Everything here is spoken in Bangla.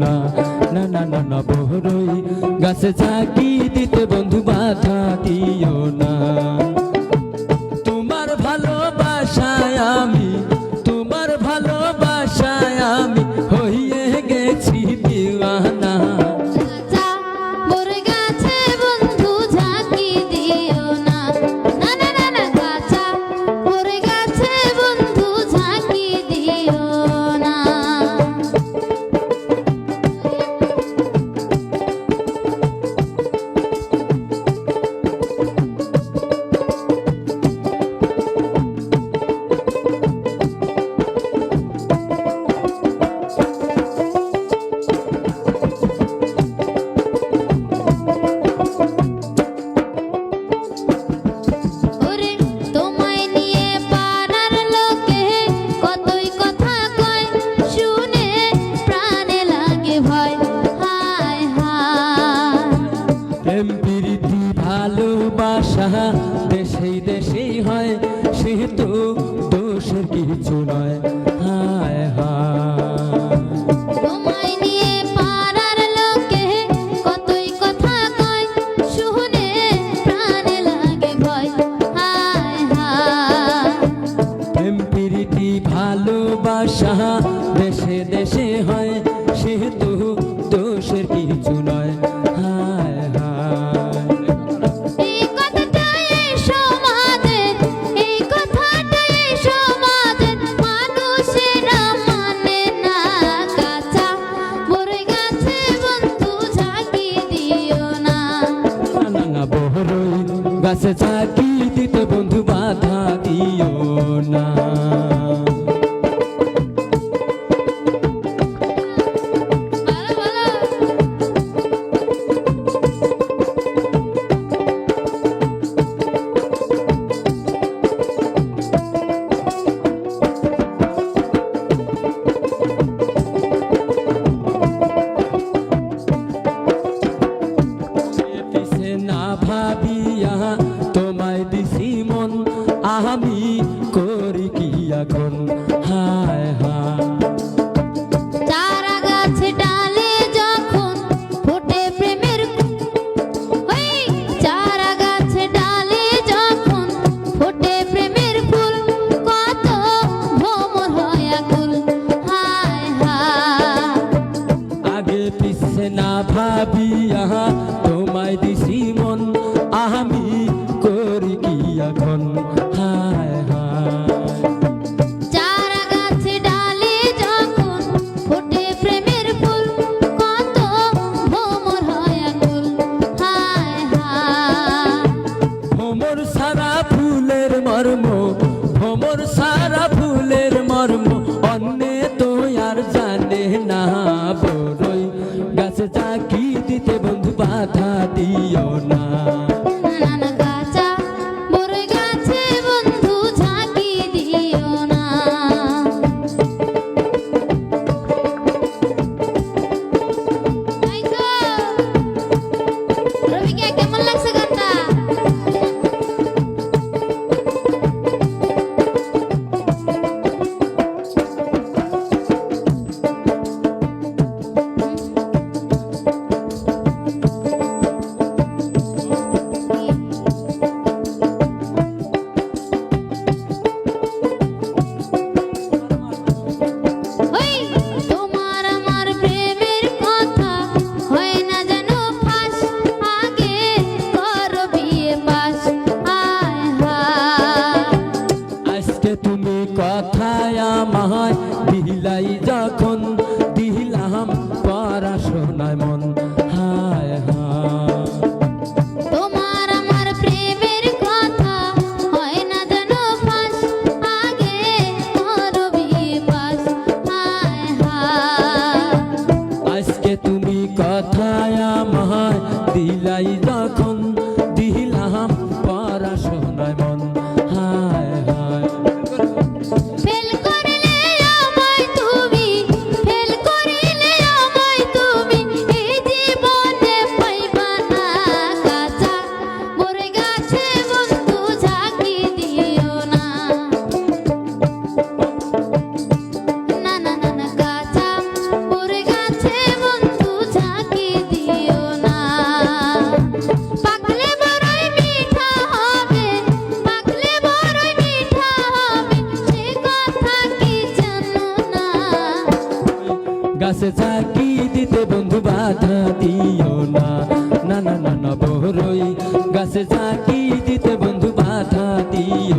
না, না না না না বড়ই গাছে ঝাঁকি দিতে বন্ধু বাধা দিও না। তোমার ভালোবাসায় আমি, তোমার ভালোবাসায় আমি হইয়ে গেছি দিওয়ানা। ভালোবাসা দেশেই দেশেই হয়, সেহেতু দোষের কিছু নয়। হায় হায় তোমায় নিয়ে পাড়ার লোকে কতই কথা কয়, শুনে প্রাণে লাগে ভয়। হায় হায় প্রেম প্রীতি ভালোবাসা দেশে দেশে হয়, সেহেতু দোষের কিছু নয়। হায় হায় এই কথাটাই সমাজের, এই কথাটাই সমাজের মানুষেরা মানে না। কাঁচা বড়ই গাছে বন্ধু ঝাঁকি দিও না। না না বড়ই গাছে ঝাঁকি দিতে বন্ধু বাধা দিও না। ভাবিয়া তোমায় দিছি মন, আমি করি কি এখন। হায় হায় চারা গাছে ডালে যখন ফোটে প্রেমের ওই চারা গাছে ডালে যখন ফোটে প্রেমের ফুল, কত ভ্রমর হয় আকুল। হায় হায় আগে পিছে না ভাবিয়া তোমায় দিছি মন, আমি করি কি এখন। হায় হায় চারা গাছে ডালে যখন ফোটে প্রেমের ফুল, কত ভ্রমর হয় আকুল। হায় হায় ভ্রমর সারা ফুলের মর্ম, ভ্রমর সারা ফুলের মর্ম অন্যে তো আর জানে না। বড়ই গাছে ঝাঁকি দিতে বন্ধু বাধা দিও না। নানা কাঁচা বড়ই গাছে বন্ধু ঝাঁকি দিও না। তাই তো রবিকে কেমন লাগছে গানটা? ওই তোমার আমার প্রেমের কথা হয় না জানো ফাঁস, আগে করো বিয়ে পাস। হায় হায় আজকে তুমি কথায় আমায় দিলাই যখন, দিলাম পড়াশোনায় মন। হায় হায় তোমার আমার প্রেমের কথা হয় না জানো ফাঁস, আগে করো বিয়ে পাস। হায় হায় আজকে তুমি কথায় আমায় দিলাই যখন, দিলাম পড়াশোনায় মন। হায় হায় ফেল করলে আমায় তুমি, ফেল করলে আমায় তুমি, এই জীবনে পাইবা না। কাঁচা বড়ই গাছে বন্ধু ঝাঁকি দিও না। না না না না কাঁচা বড়ই গাছে গাছে বন্ধু ঝাঁকি দিও না। পাকলে বড়ই মিঠা হবে, পাকলে বড়ই মিঠা হবে, সে কথা কি জানো না। গাছে ঝাঁকি দিতে বন্ধু বাধা দিও না, না না না না বড়ই গাছে ঝাঁকি দিতে বন্ধু বাধা দিও